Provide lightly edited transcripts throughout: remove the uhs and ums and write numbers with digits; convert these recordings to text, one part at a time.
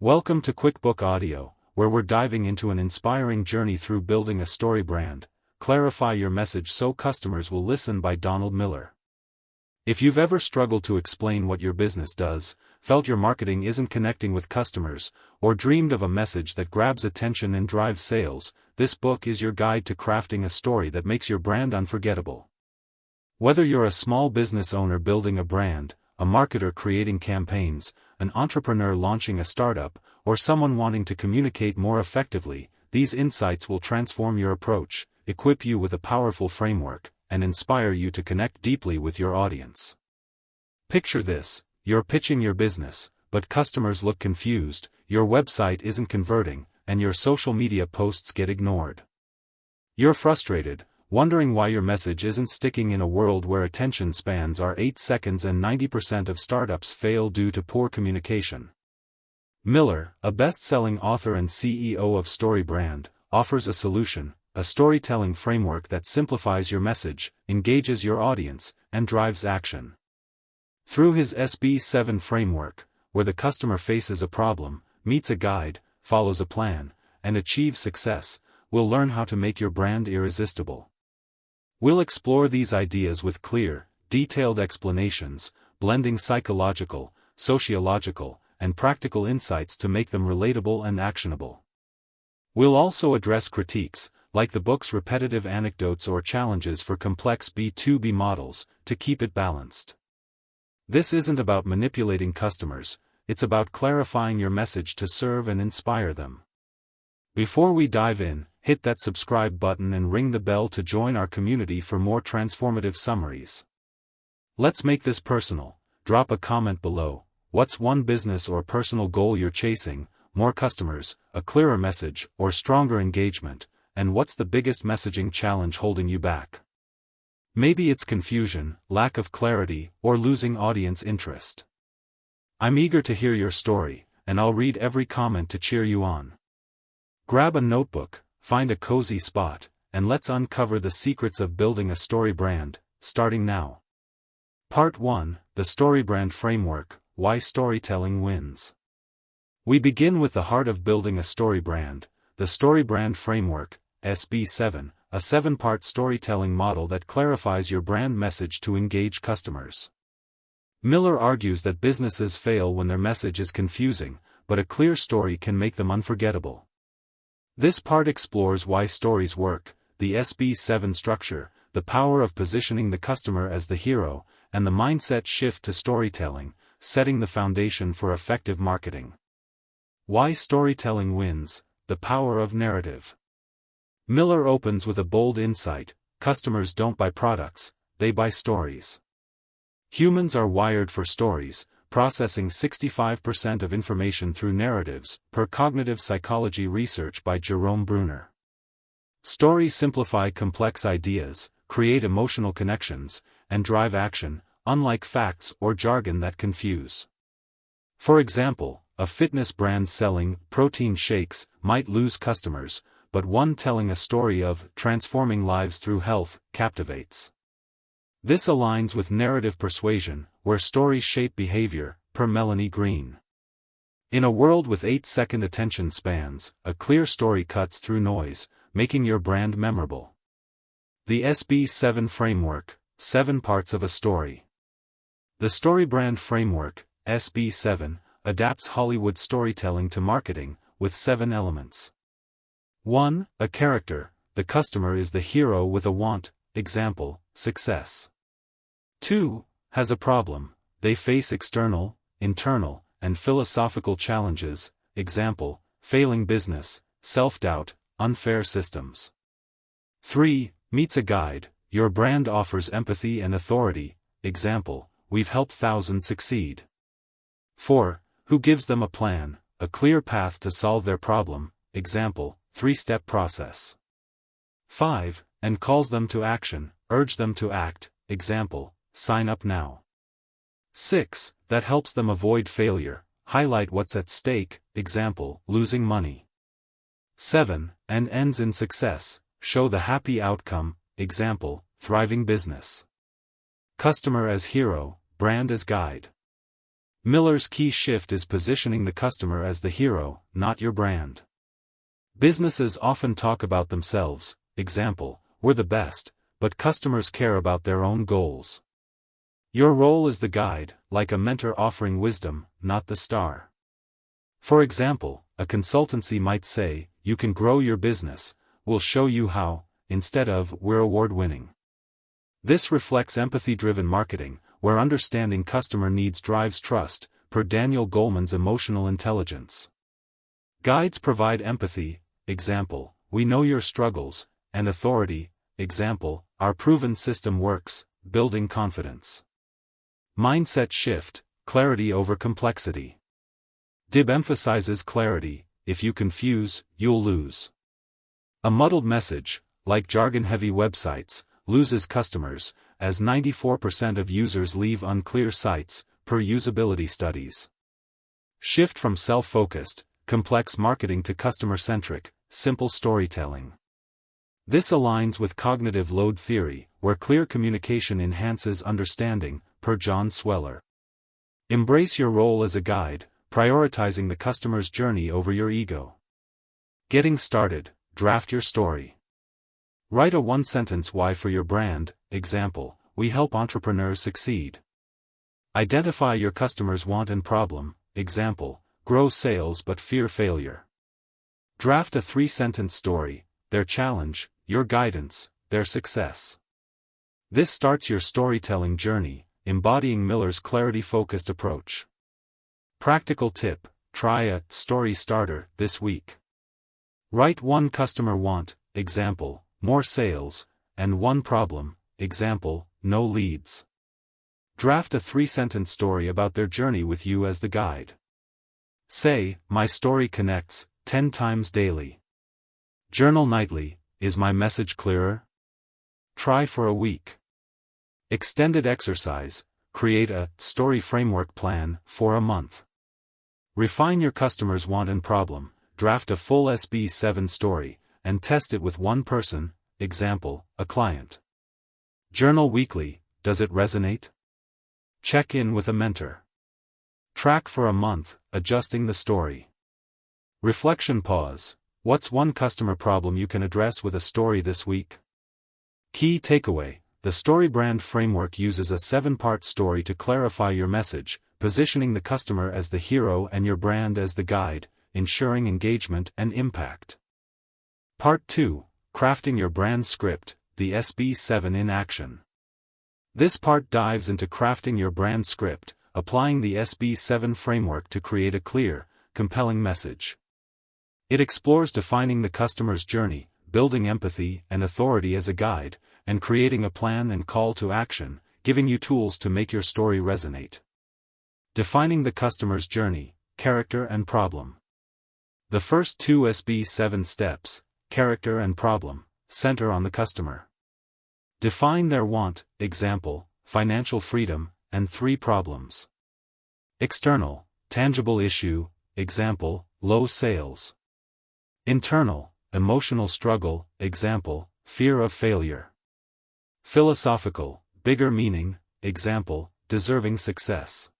Welcome to Quickbook Audio, where we're diving into an inspiring journey through building a story brand. Clarify Your Message So Customers Will Listen by Donald Miller. If you've ever struggled to explain what your business does, felt your marketing isn't connecting with customers, or dreamed of a message that grabs attention and drives sales, this book is your guide to crafting a story that makes your brand unforgettable. Whether you're a small business owner building a brand, a marketer creating campaigns, an entrepreneur launching a startup, or someone wanting to communicate more effectively, these insights will transform your approach, equip you with a powerful framework, and inspire you to connect deeply with your audience. Picture this: you're pitching your business, but customers look confused, your website isn't converting, and your social media posts get ignored. You're frustrated, wondering why your message isn't sticking in a world where attention spans are 8 seconds and 90% of startups fail due to poor communication. Miller, a best-selling author and CEO of StoryBrand, offers a solution, a storytelling framework that simplifies your message, engages your audience, and drives action. Through his SB7 framework, where the customer faces a problem, meets a guide, follows a plan, and achieves success, we'll learn how to make your brand irresistible. We'll explore these ideas with clear, detailed explanations, blending psychological, sociological, and practical insights to make them relatable and actionable. We'll also address critiques, like the book's repetitive anecdotes or challenges for complex B2B models, to keep it balanced. This isn't about manipulating customers, it's about clarifying your message to serve and inspire them. Before we dive in, hit that subscribe button and ring the bell to join our community for more transformative summaries. Let's make this personal. Drop a comment below. What's one business or personal goal you're chasing? More customers, a clearer message, or stronger engagement? And what's the biggest messaging challenge holding you back? Maybe it's confusion, lack of clarity, or losing audience interest. I'm eager to hear your story, and I'll read every comment to cheer you on. Grab a notebook, find a cozy spot, and let's uncover the secrets of building a story brand, starting now. Part 1: The StoryBrand Framework, Why Storytelling Wins. We begin with the heart of building a story brand, the StoryBrand Framework, SB7, a 7-part storytelling model that clarifies your brand message to engage customers. Miller argues that businesses fail when their message is confusing, but a clear story can make them unforgettable. This part explores why stories work, the SB7 structure, the power of positioning the customer as the hero, and the mindset shift to storytelling, setting the foundation for effective marketing. Why storytelling wins: the power of narrative. Miller opens with a bold insight: customers don't buy products, they buy stories. Humans are wired for stories, processing 65% of information through narratives, per cognitive psychology research by Jerome Bruner. Stories simplify complex ideas, create emotional connections, and drive action, unlike facts or jargon that confuse. For example, a fitness brand selling protein shakes might lose customers, but one telling a story of transforming lives through health captivates. This aligns with narrative persuasion, where stories shape behavior, per Melanie Green. In a world with 8-second attention spans, a clear story cuts through noise, making your brand memorable. The SB7 Framework, 7 Parts of a Story. The StoryBrand Framework, SB7, adapts Hollywood storytelling to marketing, with 7 elements. 1. A character: the customer is the hero with a want, example, success. 2. Has a problem: they face external, internal, and philosophical challenges, example, failing business, self-doubt, unfair systems. 3. Meets a guide: your brand offers empathy and authority, example, we've helped thousands succeed. 4. Who gives them a plan, a clear path to solve their problem, example, 3-step process. 5. And calls them to action, urge them to act, example, sign up now. 6. That helps them avoid failure, highlight what's at stake, example, losing money. 7. And ends in success, show the happy outcome, example, thriving business. Customer as hero, brand as guide. Miller's key shift is positioning the customer as the hero, not your brand. Businesses often talk about themselves, example, we're the best, but customers care about their own goals. Your role is the guide, like a mentor offering wisdom, not the star. For example, a consultancy might say, you can grow your business, we'll show you how, instead of, we're award-winning. This reflects empathy-driven marketing, where understanding customer needs drives trust, per Daniel Goleman's emotional intelligence. Guides provide empathy, example, we know your struggles, and authority, example, our proven system works, building confidence. Mindset shift, clarity over complexity. DIB emphasizes clarity, if you confuse, you'll lose. A muddled message, like jargon-heavy websites, loses customers, as 94% of users leave unclear sites, per usability studies. Shift from self-focused, complex marketing to customer-centric, simple storytelling. This aligns with cognitive load theory, where clear communication enhances understanding, per John Sweller. Embrace your role as a guide, prioritizing the customer's journey over your ego. Getting started, draft your story. Write a one-sentence why for your brand, example, we help entrepreneurs succeed. Identify your customer's want and problem, example, grow sales but fear failure. Draft a 3-sentence story, their challenge, your guidance, their success. This starts your storytelling journey, embodying Miller's clarity-focused approach. Practical tip, try a story starter this week. Write one customer want, example, more sales, and one problem, example, no leads. Draft a 3-sentence story about their journey with you as the guide. Say, my story connects, 10 times daily. Journal nightly, is my message clearer? Try for a week. Extended exercise, create a story framework plan for a month. Refine your customer's want and problem, draft a full SB7 story, and test it with one person, example, a client. Journal weekly, does it resonate? Check in with a mentor. Track for a month, adjusting the story. Reflection pause, what's one customer problem you can address with a story this week? Key takeaway, the StoryBrand framework uses a 7-part story to clarify your message, positioning the customer as the hero and your brand as the guide, ensuring engagement and impact. Part 2, Crafting Your Brand Script, the SB7 in action. This part dives into crafting your brand script, applying the SB7 framework to create a clear, compelling message. It explores defining the customer's journey, building empathy and authority as a guide, and creating a plan and call to action, giving you tools to make your story resonate. Defining the customer's journey, character and problem. The first 2 SB7 steps, character and problem, center on the customer. Define their want, example, financial freedom, and 3 problems. External, tangible issue, example, low sales. Internal, emotional struggle, example, fear of failure. Philosophical, bigger meaning, example, deserving success.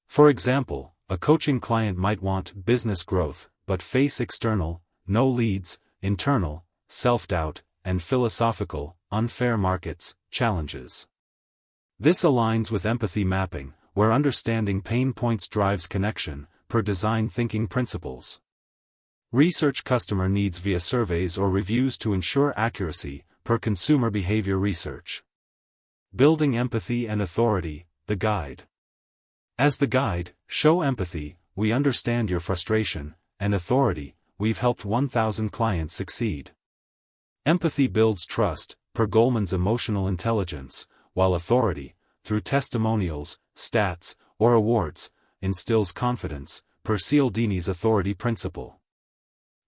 For example, a coaching client might want business growth, but face external, no leads, internal, self-doubt, and philosophical, unfair markets, challenges. This aligns with empathy mapping, where understanding pain points drives connection, per design thinking principles. Research customer needs via surveys or reviews to ensure accuracy, per consumer behavior research. Building empathy and authority, the guide. As the guide, show empathy, we understand your frustration, and authority, we've helped 1,000 clients succeed. Empathy builds trust, per Goleman's emotional intelligence, while authority, through testimonials, stats, or awards, instills confidence, per Cialdini's authority principle.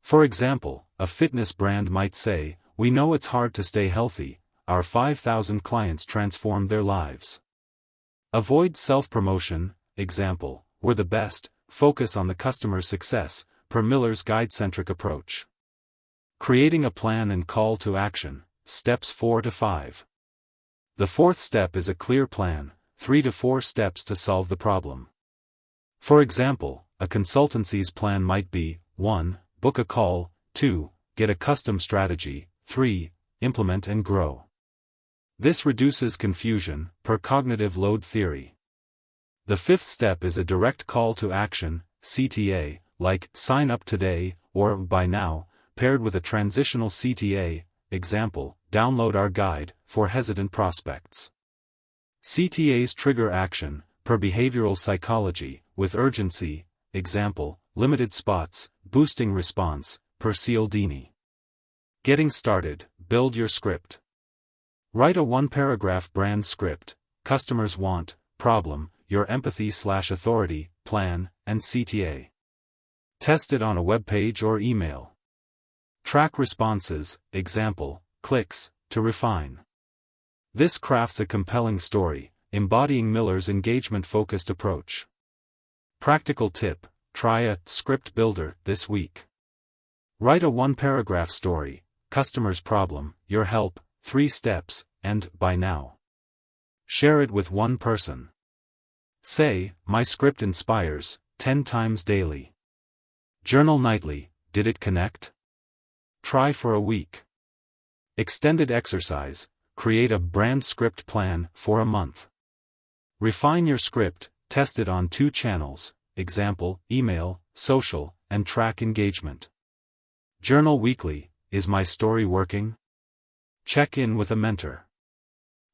For example, a fitness brand might say, we know it's hard to stay healthy, our 5,000 clients transformed their lives. Avoid self-promotion, example, we're the best, focus on the customer's success, per Miller's guide-centric approach. Creating a plan and call to action, steps 4 to 5. The 4th step is a clear plan, 3 to 4 steps to solve the problem. For example, a consultancy's plan might be 1. Book a call, 2. Get a custom strategy, 3. Implement and grow. This reduces confusion, per cognitive load theory. The fifth step is a direct call to action, CTA, like sign up today, or buy now, paired with a transitional CTA, example, download our guide, for hesitant prospects. CTAs trigger action, per behavioral psychology, with urgency, example, limited spots, boosting response, per Cialdini. Getting started, build your script. Write a one-paragraph brand script, customers want, problem, your empathy/authority, plan, and CTA. Test it on a web page or email. Track responses, example, clicks, to refine. This crafts a compelling story, embodying Miller's engagement-focused approach. Practical tip, try a script builder this week. Write a one-paragraph story, customer's problem, your help, 3 steps, and buy now. Share it with one person. Say, my script inspires, 10 times daily. Journal nightly, did it connect? Try for a week. Extended exercise, create a brand script plan for a month. Refine your script, test it on 2 channels, example, email, social, and track engagement. Journal weekly, is my story working? Check in with a mentor.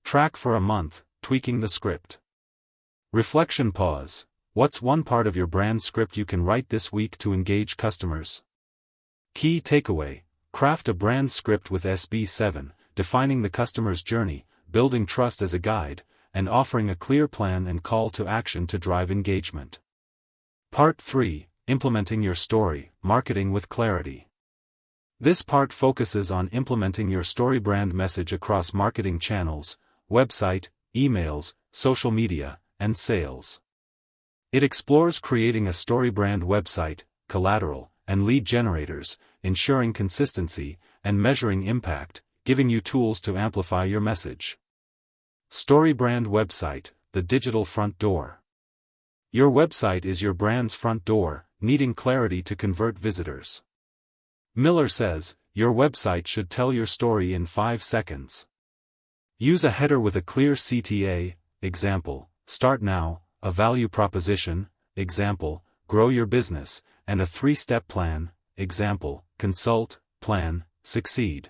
Track for a month, tweaking the script. Reflection pause, what's one part of your brand script you can write this week to engage customers? Key takeaway, craft a brand script with SB7, defining the customer's journey, building trust as a guide, and offering a clear plan and call to action to drive engagement. Part 3, Implementing your story, marketing with clarity. This part focuses on implementing your StoryBrand message across marketing channels, website, emails, social media, and sales. It explores creating a StoryBrand website, collateral, and lead generators, ensuring consistency, and measuring impact, giving you tools to amplify your message. StoryBrand website, the digital front door. Your website is your brand's front door, needing clarity to convert visitors. Miller says, your website should tell your story in 5 seconds. Use a header with a clear CTA, example, start now, a value proposition, example, grow your business, and a 3-step plan, example, consult, plan, succeed.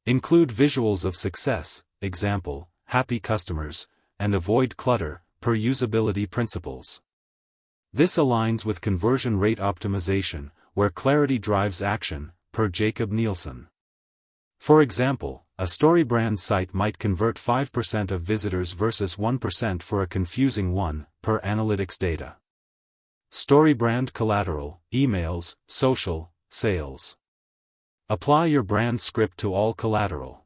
Include visuals of success, example, happy customers, and avoid clutter, per usability principles. This aligns with conversion rate optimization, where clarity drives action, per Jacob Nielsen. For example, a StoryBrand site might convert 5% of visitors versus 1% for a confusing one, per analytics data. StoryBrand collateral, emails, social, sales. Apply your brand script to all collateral.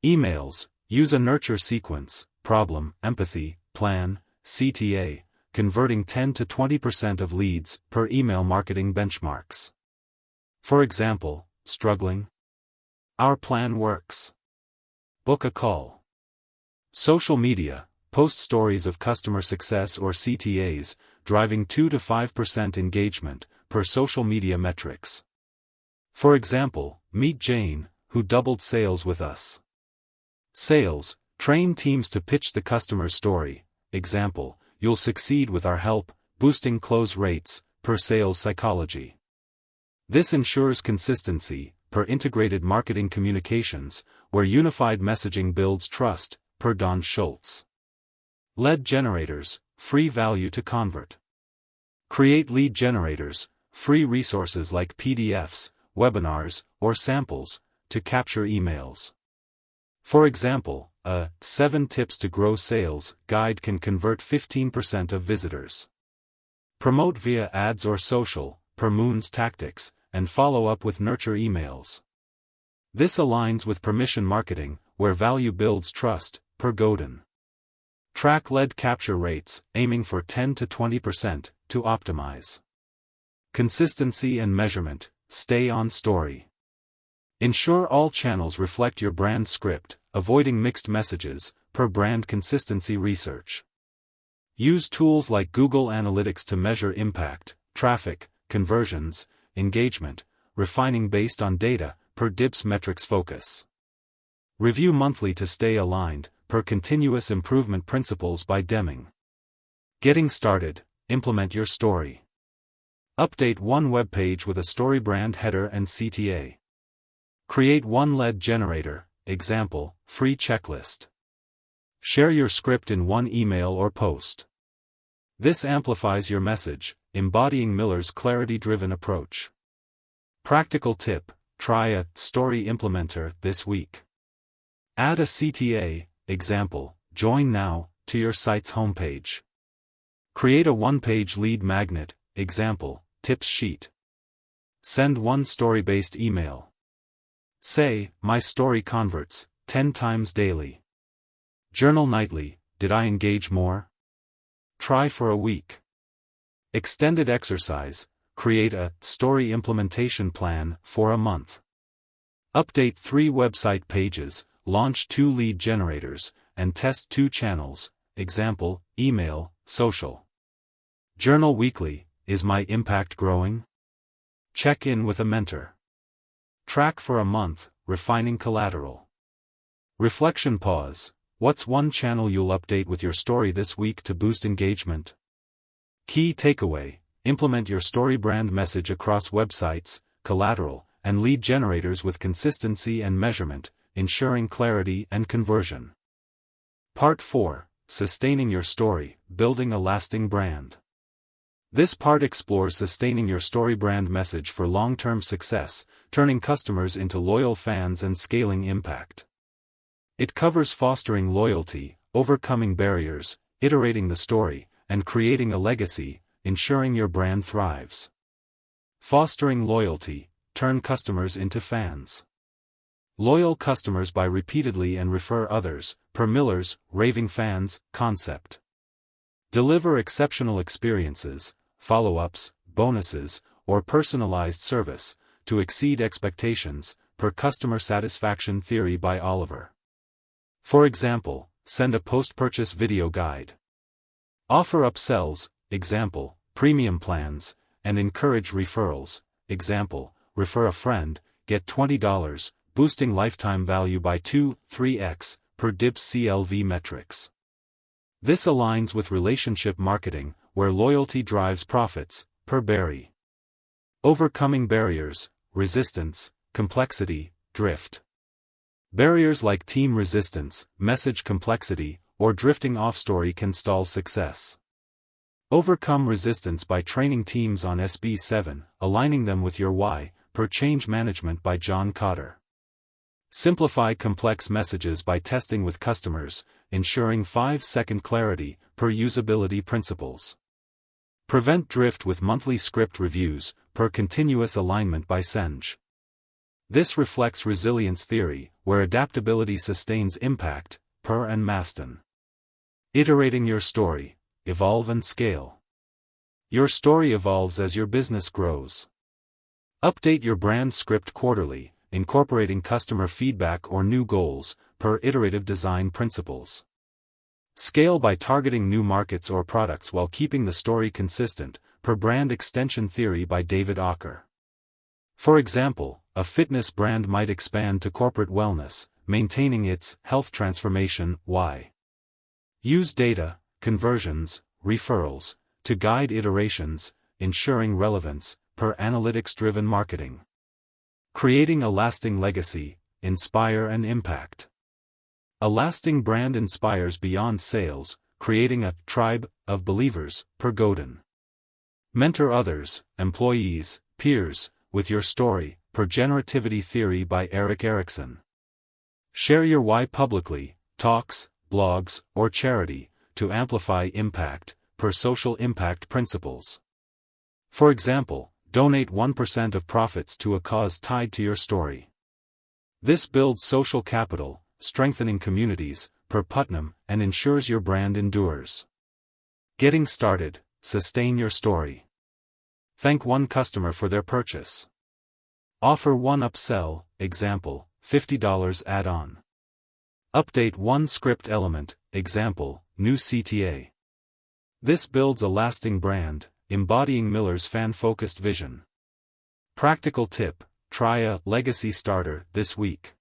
Emails, use a nurture sequence, problem, empathy, plan, CTA, converting 10 to 20% of leads, per email marketing benchmarks. For example, struggling? Our plan works. Book a call. Social media, post stories of customer success or CTAs, driving 2 to 5% engagement, per social media metrics. For example, meet Jane, who doubled sales with us. Sales, train teams to pitch the customer's story, example, you'll succeed with our help, boosting close rates, per sales psychology. This ensures consistency, per integrated marketing communications, where unified messaging builds trust, per Don Schultz. Lead generators, free value to convert. Create lead generators, free resources like PDFs, webinars, or samples, to capture emails. For example, a 7 Tips to Grow Sales guide can convert 15% of visitors. Promote via ads or social, per Moon's tactics, and follow up with nurture emails. This aligns with permission marketing, where value builds trust, per Godin. Track lead capture rates, aiming for 10 to 20%, to optimize. Consistency and measurement, stay on story. Ensure all channels reflect your brand script, avoiding mixed messages, per brand consistency research. Use tools like Google Analytics to measure impact, traffic, conversions, engagement, refining based on data, per DIBS metrics focus. Review monthly to stay aligned, per continuous improvement principles by Deming. Getting started, implement your story. Update one web page with a StoryBrand header and CTA. Create one lead generator, example, free checklist. Share your script in one email or post. This amplifies your message, embodying Miller's clarity-driven approach. Practical tip: try a story implementer this week. Add a CTA, example, join now, to your site's homepage. Create a one-page lead magnet, example, tips sheet. Send one story-based email. Say, my story converts 10 times daily. Journal nightly, did I engage more? Try for a week. Extended exercise: create a story implementation plan for a month. Update 3 website pages, launch 2 lead generators, and test 2 channels, example, email, social. Journal weekly: is my impact growing? Check in with a mentor. Track for a month, refining collateral. Reflection pause: what's one channel you'll update with your story this week to boost engagement? Key takeaway: implement your StoryBrand message across websites, collateral, and lead generators with consistency and measurement, ensuring clarity and conversion. Part 4: Sustaining your story, building a lasting brand. This part explores sustaining your StoryBrand message for long-term success, turning customers into loyal fans and scaling impact. It covers fostering loyalty, overcoming barriers, iterating the story, and creating a legacy, ensuring your brand thrives. Fostering loyalty: turn customers into fans. Loyal customers buy repeatedly and refer others, per Miller's raving fans concept. Deliver exceptional experiences, follow-ups, bonuses, or personalized service, to exceed expectations, per customer satisfaction theory by Oliver. For example, send a post-purchase video guide. Offer upsells, example, premium plans, and encourage referrals, example, refer a friend, get $20, boosting lifetime value by 2-3x, per DIBS CLV metrics. This aligns with relationship marketing, where loyalty drives profits, per Barry. Overcoming barriers: resistance, complexity, drift. Barriers like team resistance, message complexity, or drifting off story can stall success. Overcome resistance by training teams on SB7, aligning them with your why, per Change Management by John Cotter. Simplify complex messages by testing with customers, ensuring 5-second clarity, per Usability Principles. Prevent drift with monthly script reviews, per Continuous Alignment by Senge. This reflects resilience theory, where adaptability sustains impact, per and Maston. Iterating your story: evolve and scale. Your story evolves as your business grows. Update your brand script quarterly, incorporating customer feedback or new goals, per Iterative Design Principles. Scale by targeting new markets or products while keeping the story consistent, per Brand Extension Theory by David Ocker. For example, a fitness brand might expand to corporate wellness, maintaining its health transformation why. Use data, conversions, referrals, to guide iterations, ensuring relevance, per Analytics-Driven Marketing. Creating a lasting legacy: inspire and impact. A lasting brand inspires beyond sales, creating a tribe of believers, per Godin. Mentor others, employees, peers, with your story, per Generativity Theory by Eric Erickson. Share your why publicly, talks, blogs, or charity, to amplify impact, per Social Impact Principles. For example, donate 1% of profits to a cause tied to your story. This builds social capital, strengthening communities, per Putnam, and ensures your brand endures. Getting started: sustain your story. Thank one customer for their purchase. Offer one upsell, example, $50 add-on. Update one script element, example, new CTA. This builds a lasting brand, embodying Miller's fan-focused vision. Practical tip: try a legacy starter this week.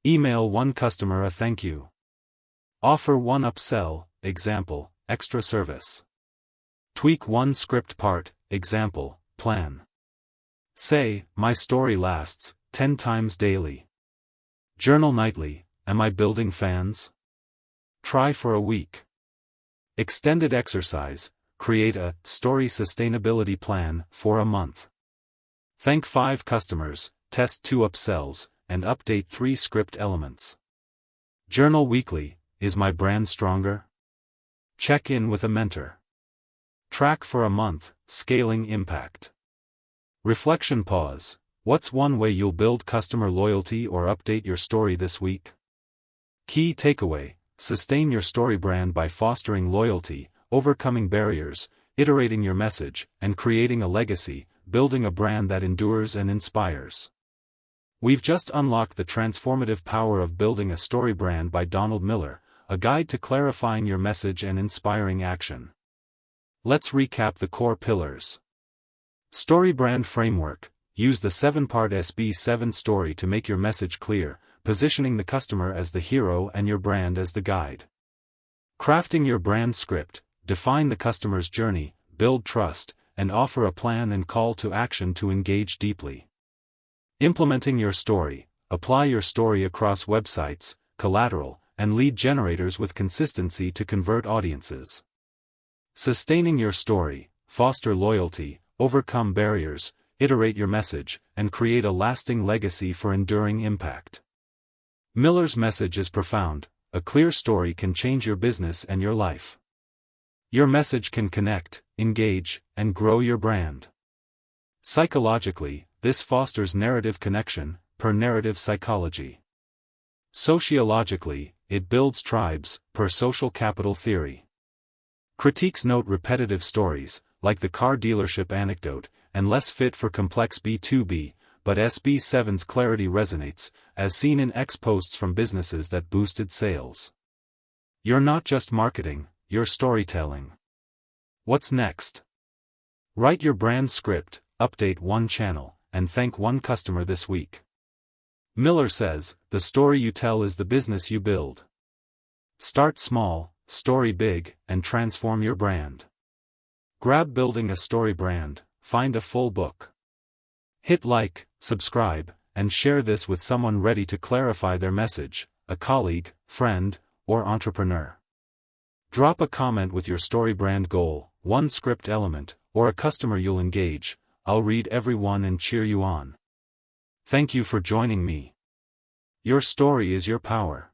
Email one customer a thank you. Offer one upsell, example, extra service. Tweak one script part, example, plan. Say, my story lasts 10 times daily. Journal nightly, am I building fans? Try for a week. Extended exercise: create a story sustainability plan for a month. Thank 5 customers, test 2 upsells, and update 3 script elements. Journal weekly: is my brand stronger? Check in with a mentor. Track for a month, scaling impact. Reflection pause: what's one way you'll build customer loyalty or update your story this week? Key takeaway: sustain your story brand by fostering loyalty, overcoming barriers, iterating your message, and creating a legacy, building a brand that endures and inspires. We've just unlocked the transformative power of building a story brand by Donald Miller, a guide to clarifying your message and inspiring action. Let's recap the core pillars. StoryBrand framework: use the 7-part SB7 story to make your message clear, positioning the customer as the hero and your brand as the guide. Crafting your brand script: define the customer's journey, build trust, and offer a plan and call to action to engage deeply. Implementing your story: apply your story across websites, collateral, and lead generators with consistency to convert audiences. Sustaining your story: foster loyalty, overcome barriers, iterate your message, and create a lasting legacy for enduring impact. Miller's message is profound: a clear story can change your business and your life. Your message can connect, engage, and grow your brand. Psychologically, this fosters narrative connection, per narrative psychology. Sociologically, it builds tribes, per social capital theory. Critiques note repetitive stories, like the car dealership anecdote, and less fit for complex B2B, but SB7's clarity resonates, as seen in posts from businesses that boosted sales. You're not just marketing, you're storytelling. What's next? Write your brand script, update one channel, and thank one customer this week. Miller says, the story you tell is the business you build. Start small, story big, and transform your brand. Grab Building a Story Brand, find a full book. Hit like, subscribe, and share this with someone ready to clarify their message, a colleague, friend, or entrepreneur. Drop a comment with your story brand goal, one script element, or a customer you'll engage. I'll read every one and cheer you on. Thank you for joining me. Your story is your power.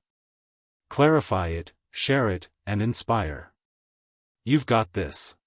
Clarify it, share it, and inspire. You've got this.